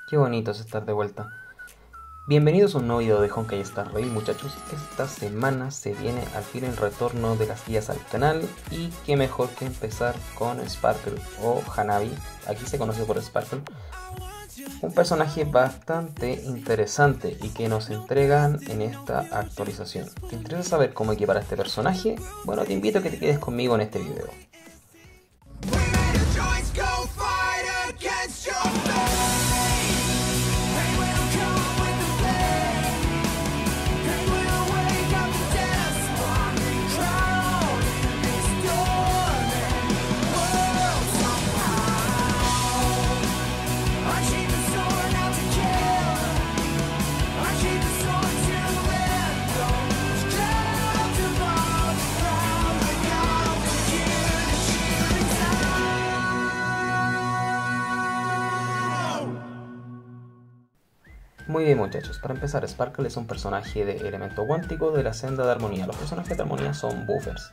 Qué bonito es estar de vuelta. Bienvenidos a un nuevo video de Honkai Star Rail, muchachos. Esta semana se viene al fin el retorno de las guías al canal y qué mejor que empezar con Sparkle o Hanabi, aquí se conoce por Sparkle. Un personaje bastante interesante y que nos entregan en esta actualización. ¿Te interesa saber cómo equipar a este personaje? Bueno, te invito a que te quedes conmigo en este video. Muy bien, muchachos, para empezar, Sparkle es un personaje de elemento cuántico de la senda de armonía. Los personajes de armonía son buffers.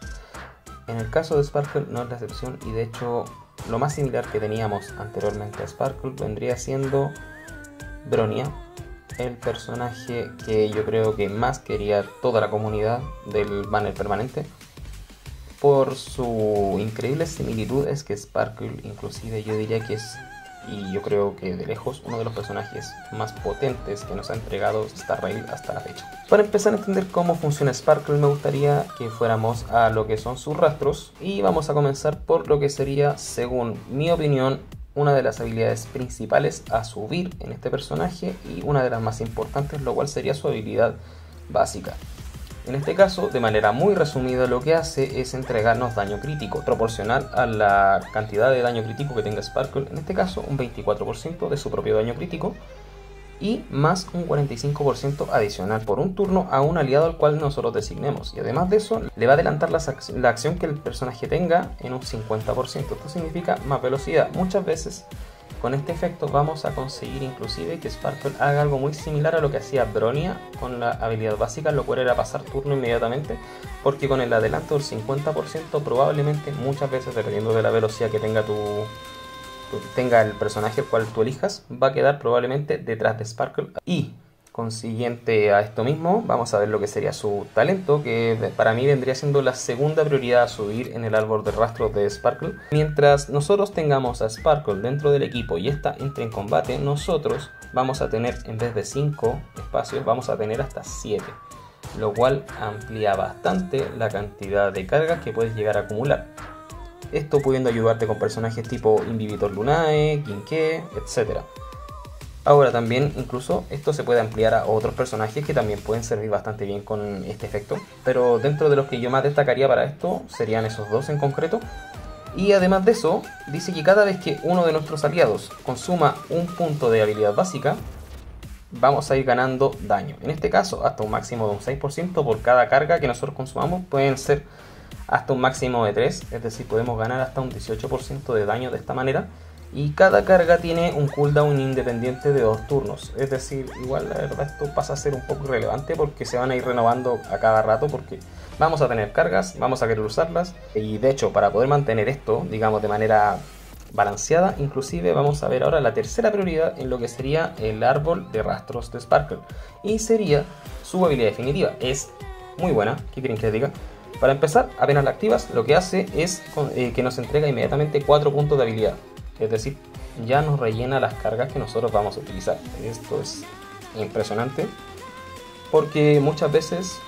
En el caso de Sparkle no es la excepción y de hecho lo más similar que teníamos anteriormente a Sparkle vendría siendo Bronya, el personaje que yo creo que más quería toda la comunidad del banner permanente. Por su increíble similitud es que Sparkle inclusive yo diría que es, y yo creo que de lejos, uno de los personajes más potentes que nos ha entregado Star Rail hasta la fecha. Para empezar a entender cómo funciona Sparkle, me gustaría que fuéramos a lo que son sus rastros y vamos a comenzar por lo que sería, según mi opinión, una de las habilidades principales a subir en este personaje y una de las más importantes, lo cual sería su habilidad básica. En este caso, de manera muy resumida, lo que hace es entregarnos daño crítico, proporcional a la cantidad de daño crítico que tenga Sparkle, en este caso un 24% de su propio daño crítico, y más un 45% adicional por un turno a un aliado al cual nosotros designemos. Y además de eso, le va a adelantar la acción que el personaje tenga en un 50%. Esto significa más velocidad. Muchas veces con este efecto vamos a conseguir inclusive que Sparkle haga algo muy similar a lo que hacía Bronya con la habilidad básica, lo cual era pasar turno inmediatamente, porque con el adelanto del 50% probablemente muchas veces, dependiendo de la velocidad que tenga el personaje el cual tú elijas, va a quedar probablemente detrás de Sparkle. Y consiguiente a esto mismo, vamos a ver lo que sería su talento, que para mí vendría siendo la segunda prioridad a subir en el árbol de rastros de Sparkle. Mientras nosotros tengamos a Sparkle dentro del equipo y esta entre en combate, nosotros vamos a tener, en vez de 5 espacios, vamos a tener hasta 7, lo cual amplía bastante la cantidad de cargas que puedes llegar a acumular. Esto pudiendo ayudarte con personajes tipo Invibitor Lunae, Kinke, etc. Ahora también incluso esto se puede ampliar a otros personajes que también pueden servir bastante bien con este efecto. Pero dentro de los que yo más destacaría para esto serían esos dos en concreto. Y además de eso, dice que cada vez que uno de nuestros aliados consuma un punto de habilidad básica, vamos a ir ganando daño. En este caso hasta un máximo de un 6% por cada carga que nosotros consumamos. Pueden ser hasta un máximo de 3, es decir, podemos ganar hasta un 18% de daño de esta manera. Y cada carga tiene un cooldown independiente de 2 turnos. Es decir, igual la verdad esto pasa a ser un poco irrelevante porque se van a ir renovando a cada rato, porque vamos a tener cargas, vamos a querer usarlas. Y de hecho, para poder mantener esto, digamos, de manera balanceada, inclusive vamos a ver ahora la tercera prioridad en lo que sería el árbol de rastros de Sparkle. Y sería su habilidad definitiva. Es muy buena, ¿qué quieren que les diga? Para empezar, apenas la activas, lo que hace es que nos entrega inmediatamente 4 puntos de habilidad. Es decir, ya nos rellena las cargas que nosotros vamos a utilizar. Esto es impresionante, porque muchas veces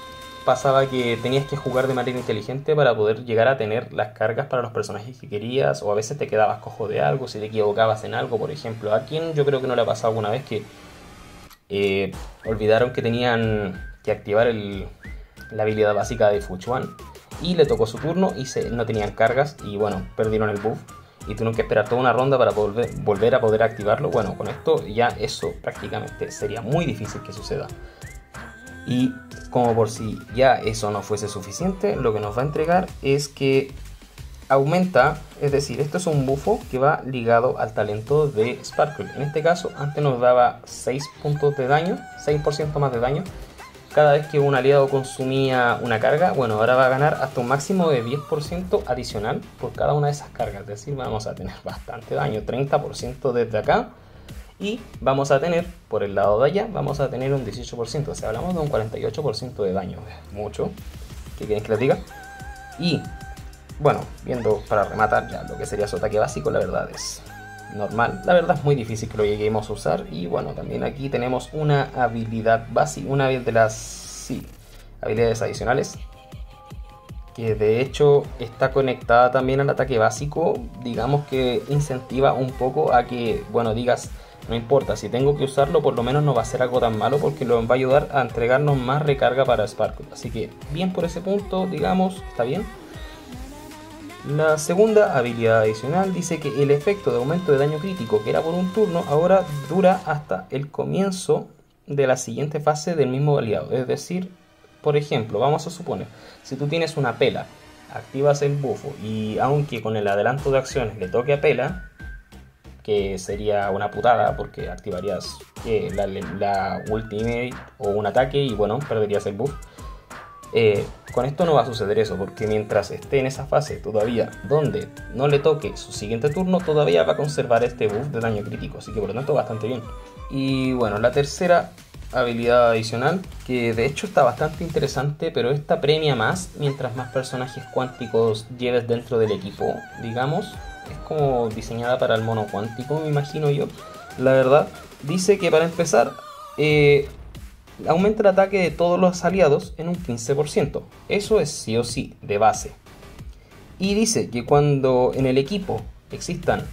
pasaba que tenías que jugar de manera inteligente para poder llegar a tener las cargas para los personajes que querías, o a veces te quedabas cojo de algo, si te equivocabas en algo, por ejemplo. ¿A quién yo creo que no le ha pasado alguna vez que olvidaron que tenían que activar la habilidad básica de Fuchuan y le tocó su turno y no tenían cargas y bueno, perdieron el buff y tuvieron que esperar toda una ronda para volver a poder activarlo? Bueno, con esto ya eso prácticamente sería muy difícil que suceda. Y como por si ya eso no fuese suficiente, lo que nos va a entregar es que aumenta, es decir, esto es un buffo que va ligado al talento de Sparkle. En este caso, antes nos daba 6 puntos de daño, 6% más de daño cada vez que un aliado consumía una carga. Bueno, ahora va a ganar hasta un máximo de 10% adicional por cada una de esas cargas. Es decir, vamos a tener bastante daño, 30% desde acá Y vamos a tener, por el lado de allá, vamos a tener un 18%, o sea, hablamos de un 48% de daño, mucho. ¿Qué quieren que les diga? Y, bueno, viendo para rematar ya lo que sería su ataque básico, la verdad es normal. La verdad es muy difícil que lo lleguemos a usar. Y bueno, también aquí tenemos una habilidad básica, una de las habilidades adicionales, que de hecho está conectada también al ataque básico. Digamos que incentiva un poco a que, bueno, digas, no importa, si tengo que usarlo, por lo menos no va a ser algo tan malo, porque lo va a ayudar a entregarnos más recarga para Sparkle. Así que bien por ese punto, digamos, está bien. La segunda habilidad adicional dice que el efecto de aumento de daño crítico, que era por un turno, ahora dura hasta el comienzo de la siguiente fase del mismo aliado. Es decir, por ejemplo, vamos a suponer, si tú tienes una pela, activas el bufo y aunque con el adelanto de acciones le toque a pela, que sería una putada porque activarías la ultimate o un ataque y bueno, perderías el buff. Con esto no va a suceder eso, porque mientras esté en esa fase todavía donde no le toque su siguiente turno, todavía va a conservar este buff de daño crítico, así que por lo tanto bastante bien. Y bueno, la tercera habilidad adicional, que de hecho está bastante interesante, pero esta premia más mientras más personajes cuánticos lleves dentro del equipo, digamos. Es como diseñada para el mono cuántico, me imagino yo. La verdad, dice que para empezar, aumenta el ataque de todos los aliados en un 15%. Eso es sí o sí, de base. Y dice que cuando en el equipo existan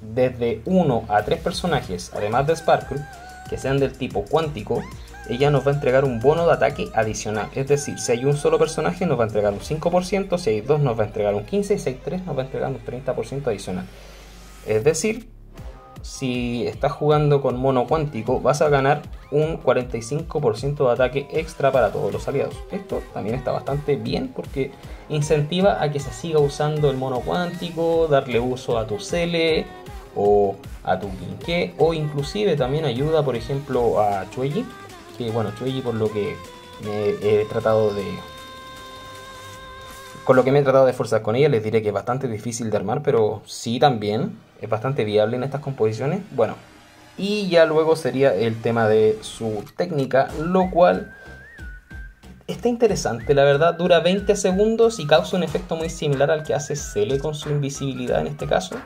desde 1 a 3 personajes, además de Sparkle, que sean del tipo cuántico, ella nos va a entregar un bono de ataque adicional. Es decir, si hay un solo personaje nos va a entregar un 5%, si hay 2 nos va a entregar un 15% y si hay 3 nos va a entregar un 30% adicional. Es decir, si estás jugando con mono cuántico vas a ganar un 45% de ataque extra para todos los aliados. Esto también está bastante bien porque incentiva a que se siga usando el mono cuántico, darle uso a tu Cele o a tu Quinqué, o inclusive también ayuda, por ejemplo, a Chueji, que bueno, Chueji por lo que me he tratado de... Con lo que me he tratado de esforzar con ella, les diré que es bastante difícil de armar, pero sí también es bastante viable en estas composiciones. Bueno, y ya luego sería el tema de su técnica, lo cual está interesante, la verdad. Dura 20 segundos y causa un efecto muy similar al que hace Cele con su invisibilidad en este caso.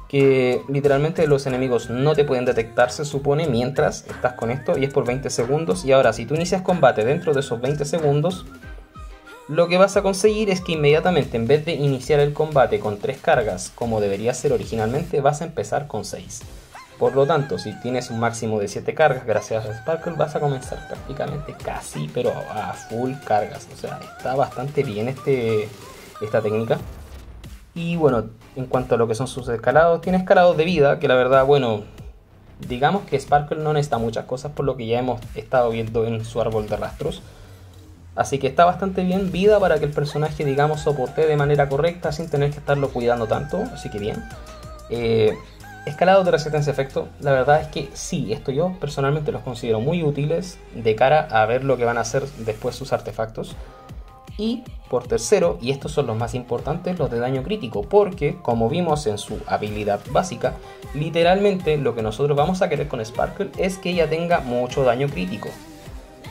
Que literalmente los enemigos no te pueden detectar, se supone, mientras estás con esto, y es por 20 segundos. Y ahora, si tú inicias combate dentro de esos 20 segundos, lo que vas a conseguir es que inmediatamente, en vez de iniciar el combate con 3 cargas como debería ser originalmente, vas a empezar con 6. Por lo tanto, si tienes un máximo de 7 cargas gracias a Sparkle, vas a comenzar prácticamente casi, pero a full cargas. O sea, está bastante bien esta técnica. Y bueno, en cuanto a lo que son sus escalados, tiene escalados de vida, que la verdad, bueno, digamos que Sparkle no necesita muchas cosas por lo que ya hemos estado viendo en su árbol de rastros. Así que está bastante bien vida para que el personaje, digamos, soporte de manera correcta sin tener que estarlo cuidando tanto, así que bien. Escalados de resistencia a efecto, la verdad es que sí, esto yo personalmente los considero muy útiles de cara a ver lo que van a hacer después sus artefactos. Y por tercero, y estos son los más importantes, los de daño crítico, porque como vimos en su habilidad básica, literalmente lo que nosotros vamos a querer con Sparkle es que ella tenga mucho daño crítico.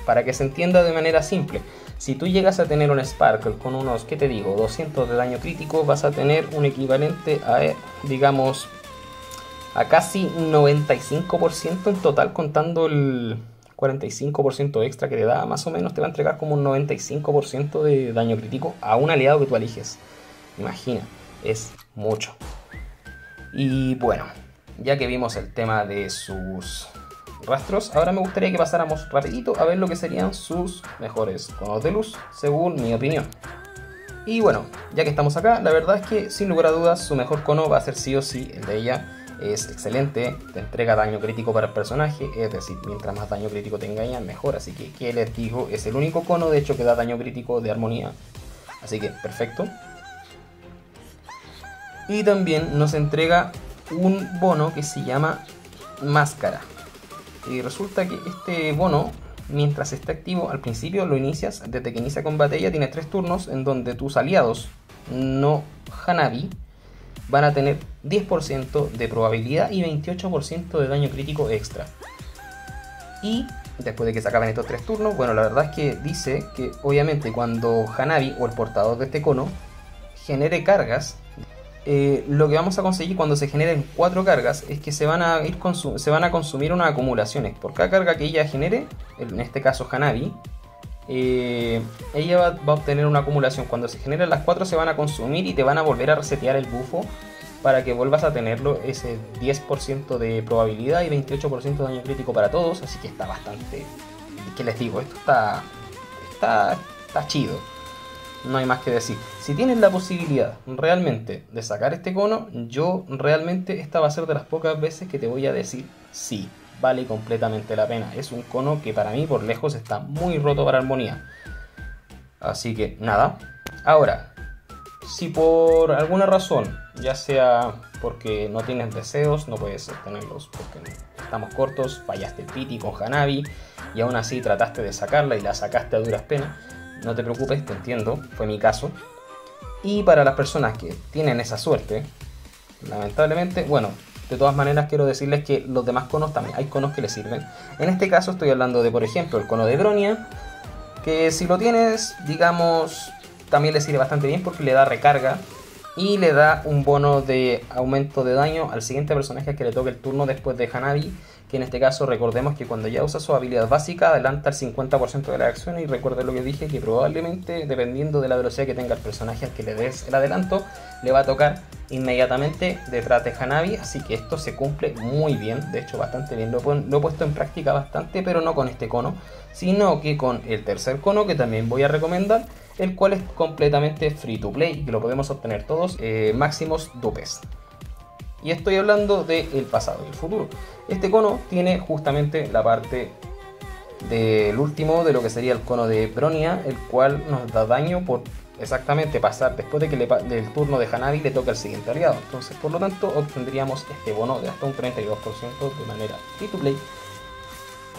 Para que se entienda de manera simple, si tú llegas a tener un Sparkle con unos, ¿qué te digo?, 200 de daño crítico, vas a tener un equivalente a, digamos, a casi 95% en total, contando el 45% extra que te da, más o menos te va a entregar como un 95% de daño crítico a un aliado que tú eliges. Imagina, es mucho. Y bueno, ya que vimos el tema de sus rastros, ahora me gustaría que pasáramos rapidito a ver lo que serían sus mejores conos de luz, según mi opinión. Y bueno, ya que estamos acá, la verdad es que sin lugar a dudas su mejor cono va a ser sí o sí el de ella. Es excelente, te entrega daño crítico para el personaje, es decir, mientras más daño crítico tenga ella, mejor. Así que, ¿qué les digo? Es el único cono, de hecho, que da daño crítico de armonía. Así que, perfecto. Y también nos entrega un bono que se llama Máscara. Y resulta que este bono, mientras esté activo, al principio lo inicias, desde que inicia combate ella, tiene 3 turnos en donde tus aliados no Hanabi van a tener 10% de probabilidad y 28% de daño crítico extra. Y después de que se acaben estos 3 turnos, bueno, la verdad es que dice que obviamente cuando Hanabi o el portador de este cono genere cargas, lo que vamos a conseguir cuando se generen 4 cargas es que se van a consumir unas acumulaciones. Por cada carga que ella genere, en este caso Hanabi, ella va a obtener una acumulación. Cuando se generen las 4 se van a consumir y te van a volver a resetear el bufo para que vuelvas a tenerlo, ese 10% de probabilidad y 28% de daño crítico para todos. Así que está bastante... ¿Qué les digo? Esto está chido. No hay más que decir. Si tienes la posibilidad realmente de sacar este cono, yo realmente esta va a ser de las pocas veces que te voy a decir sí, vale completamente la pena. Es un cono que para mí por lejos está muy roto para armonía. Así que nada. Ahora, si por alguna razón, ya sea porque no tienes deseos, no puedes obtenerlos porque estamos cortos, fallaste el piti con Hanabi y aún así trataste de sacarla y la sacaste a duras penas, no te preocupes, te entiendo, fue mi caso. Y para las personas que tienen esa suerte, lamentablemente, bueno, de todas maneras quiero decirles que los demás conos también, hay conos que les sirven. En este caso estoy hablando de, por ejemplo, el cono de Bronya, que si lo tienes, digamos, también le sirve bastante bien porque le da recarga y le da un bono de aumento de daño al siguiente personaje que le toque el turno después de Hanabi, que en este caso recordemos que cuando ya usa su habilidad básica adelanta el 50% de la acción, y recuerden lo que dije, que probablemente dependiendo de la velocidad que tenga el personaje al que le des el adelanto, le va a tocar inmediatamente detrás de Hanabi, así que esto se cumple muy bien, de hecho bastante bien, lo he puesto en práctica bastante, pero no con este cono, sino que con el tercer cono que también voy a recomendar, el cual es completamente free to play y que lo podemos obtener todos, máximos dupes. Y estoy hablando del pasado y el futuro. Este cono tiene justamente la parte del último, de lo que sería el cono de Bronya, el cual nos da daño por exactamente pasar después de que del turno de Hanabi le toca al siguiente aliado. Entonces, por lo tanto, obtendríamos este bono de hasta un 32% de manera free to play.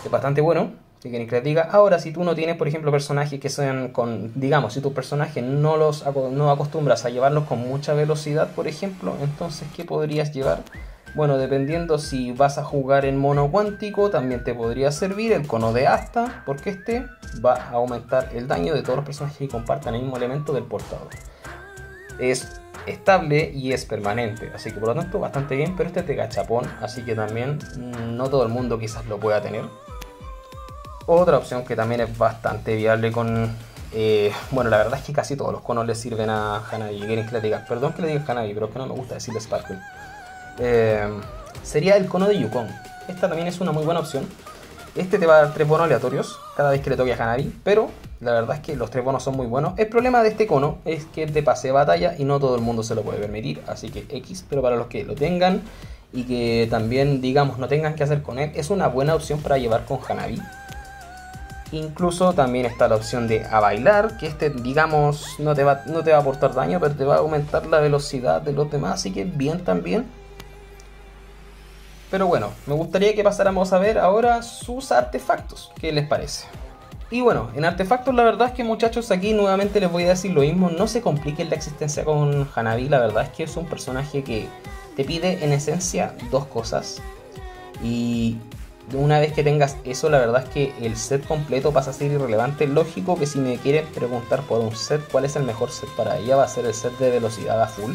Es bastante bueno. Si quieren que les diga. Ahora, si tú no tienes, por ejemplo, personajes que sean con, digamos, si tu personaje no acostumbras a llevarlos con mucha velocidad, por ejemplo, entonces, ¿qué podrías llevar? Bueno, dependiendo si vas a jugar en mono cuántico, también te podría servir el cono de Asta, porque este va a aumentar el daño de todos los personajes que compartan el mismo elemento del portador. Es estable y es permanente, así que por lo tanto bastante bien, pero este es de gachapón, así que también no todo el mundo quizás lo pueda tener. Otra opción que también es bastante viable con... bueno, la verdad es que casi todos los conos le sirven a Hanabi. ¿Quieren que le diga? Perdón que le diga Hanabi, pero es que no me gusta decirle Sparkle. Sería el cono de Yukon. Esta también es una muy buena opción. Este te va a dar 3 bonos aleatorios cada vez que le toque a Hanabi, pero la verdad es que los 3 bonos son muy buenos. El problema de este cono es que es de pase de batalla y no todo el mundo se lo puede permitir, así que X, pero para los que lo tengan y que también, digamos, no tengan que hacer con él, es una buena opción para llevar con Hanabi. Incluso también está la opción de a bailar, que este, digamos, no te va a aportar daño, pero te va a aumentar la velocidad de los demás, así que bien también. Pero bueno, me gustaría que pasáramos a ver ahora sus artefactos, ¿qué les parece? Y bueno, en artefactos la verdad es que, muchachos, aquí nuevamente les voy a decir lo mismo, no se compliquen la existencia con Hanabi, la verdad es que es un personaje que te pide en esencia 2 cosas, y una vez que tengas eso, la verdad es que el set completo pasa a ser irrelevante. Lógico que si me quieren preguntar por un set, cuál es el mejor set para ella, va a ser el set de velocidad a full,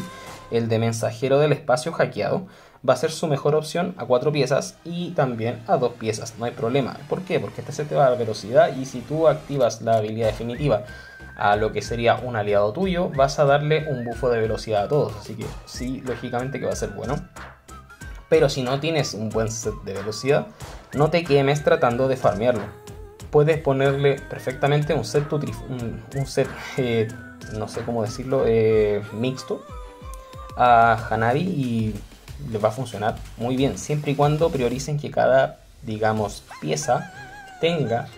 el de mensajero del espacio hackeado. Va a ser su mejor opción a 4 piezas y también a 2 piezas, no hay problema. ¿Por qué? Porque este set te va a dar velocidad y si tú activas la habilidad definitiva a lo que sería un aliado tuyo, vas a darle un bufo de velocidad a todos. Así que sí, lógicamente que va a ser bueno. Pero si no tienes un buen set de velocidad, no te quemes tratando de farmearlo. Puedes ponerle perfectamente un set, no sé cómo decirlo, mixto a Hanabi y les va a funcionar muy bien, siempre y cuando prioricen que cada, digamos, pieza tenga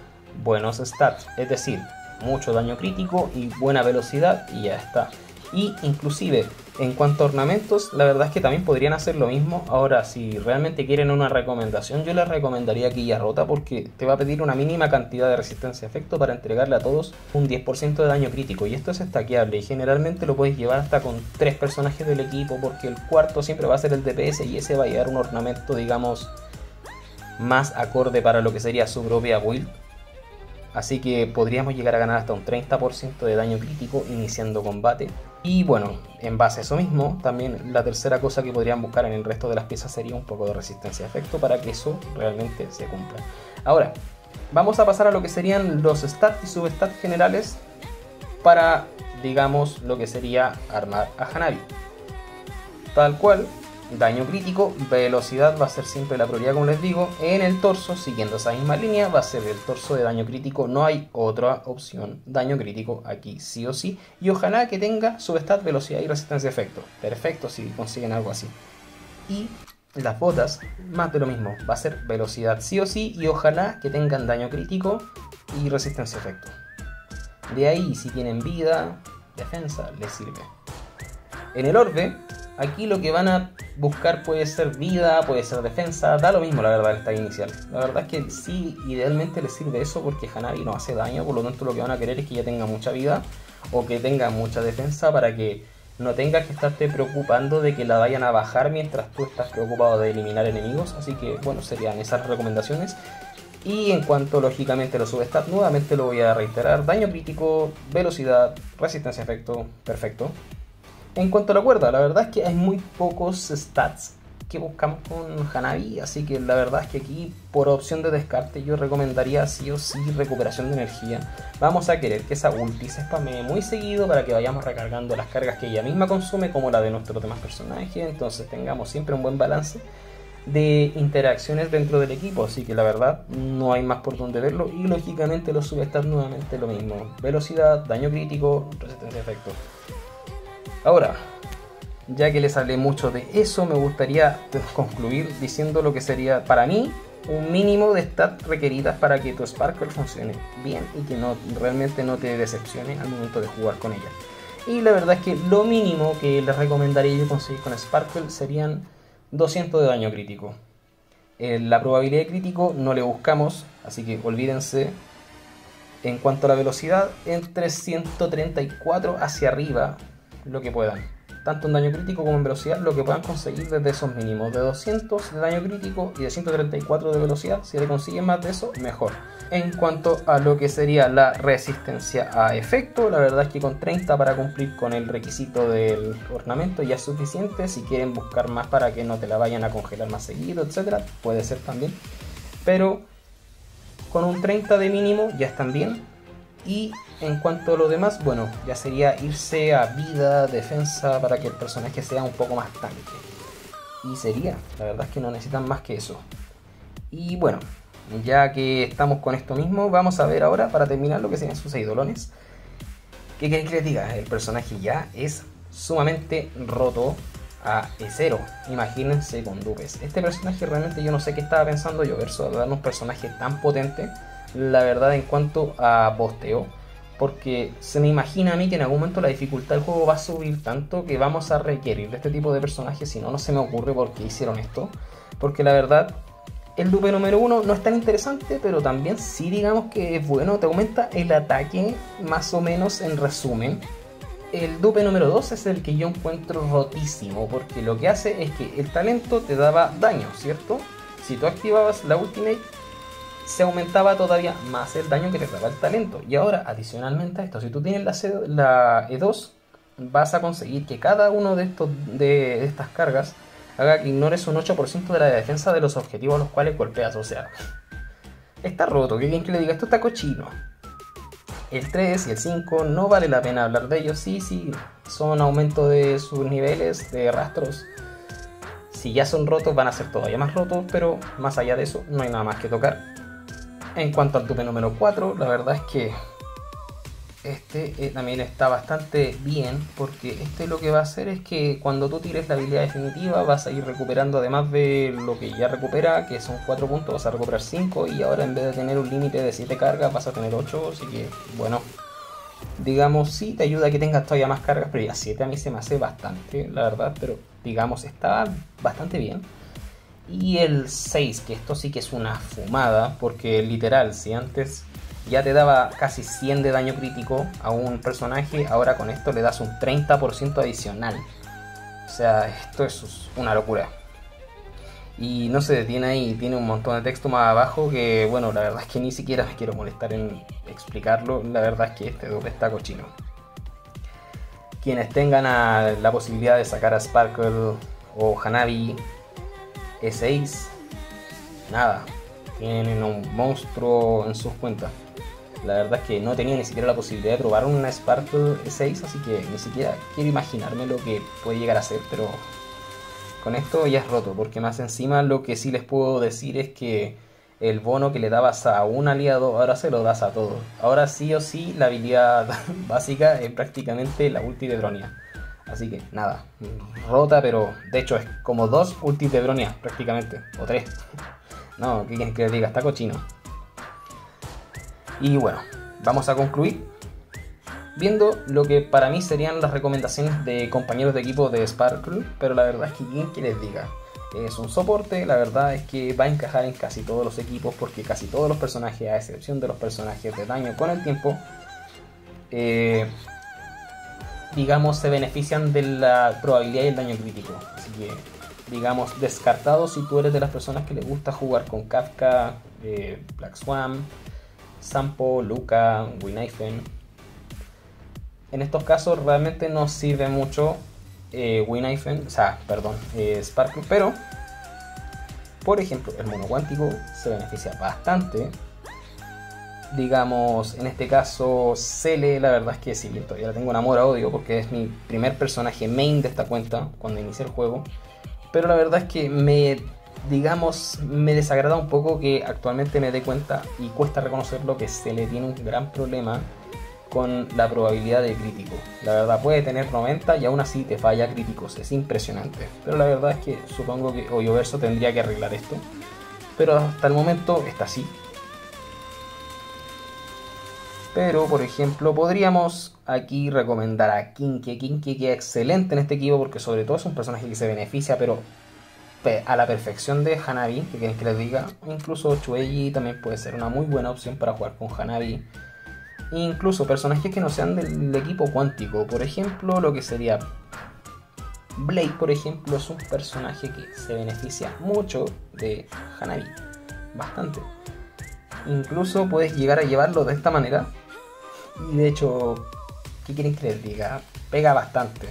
buenos stats, es decir, mucho daño crítico y buena velocidad, y ya está. Y inclusive En cuanto a ornamentos, la verdad es que también podrían hacer lo mismo. Ahora, si realmente quieren una recomendación, yo les recomendaría Quilla Rota, porque te va a pedir una mínima cantidad de resistencia a efecto para entregarle a todos un 10% de daño crítico. Y esto es stackeable y generalmente lo puedes llevar hasta con 3 personajes del equipo, porque el cuarto siempre va a ser el DPS y ese va a llevar un ornamento, digamos, más acorde para lo que sería su propia build. Así que podríamos llegar a ganar hasta un 30% de daño crítico iniciando combate. Y bueno, en base a eso mismo, también la tercera cosa que podrían buscar en el resto de las piezas sería un poco de resistencia a efecto para que eso realmente se cumpla. Ahora, vamos a pasar a lo que serían los stats y substats generales para, digamos, lo que sería armar a Hanabi. Tal cual, daño crítico, velocidad va a ser siempre la prioridad, como les digo. En el torso, siguiendo esa misma línea, va a ser el torso de daño crítico. No hay otra opción. Daño crítico aquí sí o sí. Y ojalá que tenga substat, velocidad y resistencia a efecto. Perfecto si consiguen algo así. Y las botas, más de lo mismo. Va a ser velocidad sí o sí. Y ojalá que tengan daño crítico y resistencia a efecto. De ahí, si tienen vida, defensa, les sirve. En el orbe, aquí lo que van a buscar puede ser vida, puede ser defensa, da lo mismo la verdad el tag inicial. La verdad es que sí, idealmente les sirve eso porque Hanabi no hace daño, por lo tanto lo que van a querer es que ya tenga mucha vida o que tenga mucha defensa para que no tengas que estarte preocupando de que la vayan a bajar mientras tú estás preocupado de eliminar enemigos. Así que bueno, serían esas recomendaciones. Y en cuanto lógicamente a los substats, nuevamente lo voy a reiterar: daño crítico, velocidad, resistencia a efecto, perfecto. En cuanto a la cuerda, la verdad es que hay muy pocos stats que buscamos con Hanabi, así que la verdad es que aquí por opción de descarte yo recomendaría sí o sí recuperación de energía. Vamos a querer que esa ulti se spamee muy seguido para que vayamos recargando las cargas que ella misma consume como la de nuestros demás personajes, entonces tengamos siempre un buen balance de interacciones dentro del equipo, así que la verdad no hay más por donde verlo. Y lógicamente los substats nuevamente lo mismo: velocidad, daño crítico, resistencia a efecto. Ahora, ya que les hablé mucho de eso, me gustaría concluir diciendo lo que sería para mí un mínimo de stats requeridas para que tu Sparkle funcione bien y que realmente no te decepcione al momento de jugar con ella. Y la verdad es que lo mínimo que les recomendaría yo conseguir con Sparkle serían 200 de daño crítico. La probabilidad de crítico no le buscamos, así que olvídense. En cuanto a la velocidad, entre 134 hacia arriba, lo que puedan, tanto en daño crítico como en velocidad, lo que puedan conseguir desde esos mínimos de 200 de daño crítico y de 134 de velocidad. Si le consiguen más de eso, mejor. En cuanto a lo que sería la resistencia a efecto, la verdad es que con 30 para cumplir con el requisito del ornamento ya es suficiente. Si quieren buscar más para que no te la vayan a congelar más seguido, etcétera, puede ser también, pero con un 30 de mínimo ya están bien. Y en cuanto a lo demás, bueno, ya sería irse a vida, defensa, para que el personaje sea un poco más tanque. Y sería, la verdad es que no necesitan más que eso. Y bueno, ya que estamos con esto mismo, vamos a ver ahora, para terminar, lo que serían sus eidolones. ¿Qué queréis que les diga? El personaje ya es sumamente roto a E0. Imagínense con dupes. Este personaje realmente yo no sé qué estaba pensando yo, verso de darnos un personaje tan potente. La verdad, en cuanto a bosteo, porque se me imagina a mí que en algún momento la dificultad del juego va a subir tanto que vamos a requerir de este tipo de personajes. Si no, no se me ocurre por qué hicieron esto, porque la verdad el dupe número 1 no es tan interesante, pero también sí, digamos que es bueno, te aumenta el ataque más o menos en resumen. El dupe número 2 es el que yo encuentro rotísimo, porque lo que hace es que el talento te daba daño, ¿cierto? Si tú activabas la ultimate, se aumentaba todavía más el daño que te daba el talento. Y ahora, adicionalmente a esto, si tú tienes la E2, vas a conseguir que cada uno de estas cargas haga que ignores un 8% de la defensa de los objetivos a los cuales golpeas. O sea, está roto. ¿Qué quieren que le diga? Esto está cochino. El 3 y el 5 no vale la pena hablar de ellos. Sí, son aumento de sus niveles de rastros. Si ya son rotos, van a ser todavía más rotos, pero más allá de eso, no hay nada más que tocar. En cuanto al dupe número 4, la verdad es que este también está bastante bien, porque este lo que va a hacer es que cuando tú tires la habilidad definitiva vas a ir recuperando, además de lo que ya recupera, que son 4 puntos, vas a recuperar 5, y ahora en vez de tener un límite de 7 cargas vas a tener 8, así que bueno, digamos, sí te ayuda a que tengas todavía más cargas, pero ya 7 a mí se me hace bastante, la verdad, pero digamos, está bastante bien. Y el 6, que esto sí que es una fumada, porque literal, si antes ya te daba casi 100 de daño crítico a un personaje, ahora con esto le das un 30% adicional. O sea, esto es una locura. Y no se detiene ahí, tiene un montón de texto más abajo que, bueno, la verdad es que ni siquiera me quiero molestar en explicarlo. La verdad es que este doble está cochino. Quienes tengan la posibilidad de sacar a Sparkle o Hanabi E6, nada, tienen un monstruo en sus cuentas. La verdad es que no tenía ni siquiera la posibilidad de probar una Sparkle E6, así que ni siquiera quiero imaginarme lo que puede llegar a ser, pero con esto ya es roto, porque más encima lo que sí les puedo decir es que el bono que le dabas a un aliado, ahora se lo das a todos. Ahora sí o sí, la habilidad básica es prácticamente la ulti de Bronia. Así que nada, rota, pero de hecho es como 2 ultis de Bronia prácticamente, o 3. No, ¿qué quieren que les diga? Está cochino. Y bueno, vamos a concluir viendo lo que para mí serían las recomendaciones de compañeros de equipo de Sparkle, pero la verdad es que quien que les diga, es un soporte, la verdad es que va a encajar en casi todos los equipos, porque casi todos los personajes, a excepción de los personajes de daño con el tiempo, digamos, se benefician de la probabilidad y el daño crítico. Así que, digamos, descartado si tú eres de las personas que les gusta jugar con Kafka, Black Swan, Sampo, Luca, Winaifen. En estos casos realmente no sirve mucho Winaifen, Sparkle, pero por ejemplo el mono cuántico se beneficia bastante. Digamos, en este caso Cele, la verdad es que sí, todavía la tengo en amor a odio porque es mi primer personaje main de esta cuenta cuando inicié el juego, pero la verdad es que me desagrada un poco que actualmente me dé cuenta y cuesta reconocerlo que Cele tiene un gran problema con la probabilidad de crítico. La verdad puede tener 90 y aún así te falla críticos, es impresionante. Pero la verdad es que supongo que Hoyoverso tendría que arreglar esto, pero hasta el momento está así. Pero por ejemplo podríamos aquí recomendar a Kinke. Kinke que es excelente en este equipo porque sobre todo es un personaje que se beneficia pero a la perfección de Hanabi, que quieren que les diga. Incluso Chueji también puede ser una muy buena opción para jugar con Hanabi. Incluso personajes que no sean del equipo cuántico, por ejemplo lo que sería Blade, por ejemplo, es un personaje que se beneficia mucho de Hanabi, bastante. Incluso puedes llegar a llevarlo de esta manera y de hecho, ¿qué quieren que les diga? Pega bastante.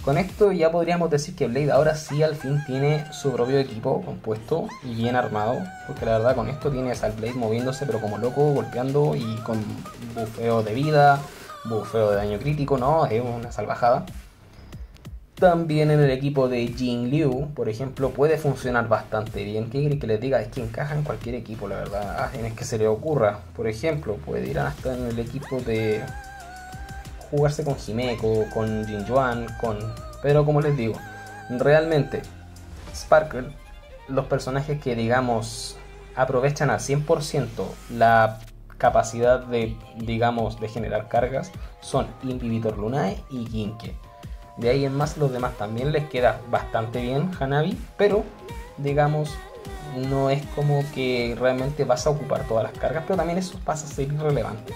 Con esto ya podríamos decir que Blade ahora sí al fin tiene su propio equipo compuesto y bien armado, porque la verdad con esto tienes al Blade moviéndose pero como loco, golpeando y con bufeo de vida, bufeo de daño crítico, no, es una salvajada. También en el equipo de Jin Liu, por ejemplo, puede funcionar bastante bien. ¿Qué quiere que les diga? Es que encaja en cualquier equipo, la verdad, en el que se le ocurra. Por ejemplo, puede ir hasta en el equipo de jugarse con Himeko, con Jin Yuan, pero como les digo, realmente Sparkle, los personajes que digamos aprovechan al 100% la capacidad de, digamos, de generar cargas son Inhibitor Lunae y Ginke. De ahí en más los demás también les queda bastante bien Hanabi, pero digamos no es como que realmente vas a ocupar todas las cargas, pero también eso pasa a ser irrelevante.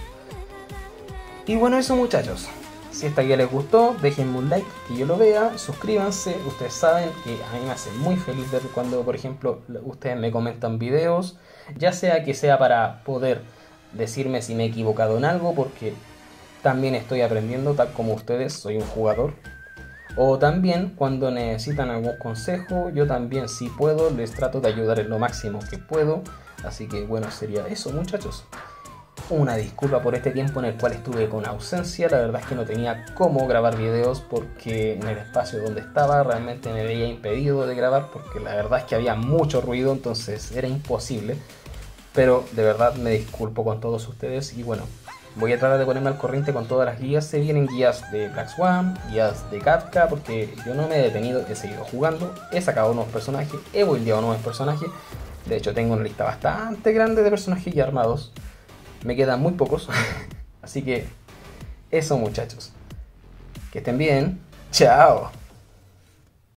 Y bueno, eso muchachos, si esta guía les gustó, déjenme un like, que yo lo vea, suscríbanse. Ustedes saben que a mí me hace muy feliz ver cuando, por ejemplo, ustedes me comentan videos, ya sea que sea para poder decirme si me he equivocado en algo, porque también estoy aprendiendo, tal como ustedes, soy un jugador. O también cuando necesitan algún consejo, yo también si puedo les trato de ayudar en lo máximo que puedo. Así que bueno, sería eso muchachos. Una disculpa por este tiempo en el cual estuve con ausencia, la verdad es que no tenía cómo grabar videos porque en el espacio donde estaba realmente me veía impedido de grabar porque la verdad es que había mucho ruido, entonces era imposible. Pero de verdad me disculpo con todos ustedes y bueno, voy a tratar de ponerme al corriente con todas las guías. Se vienen guías de Black Swan, guías de Kafka, porque yo no me he detenido, he seguido jugando, he sacado nuevos personajes, he buildeado nuevos personajes. De hecho tengo una lista bastante grande de personajes ya armados. Me quedan muy pocos, así que Eso, muchachos. Que estén bien. Chao.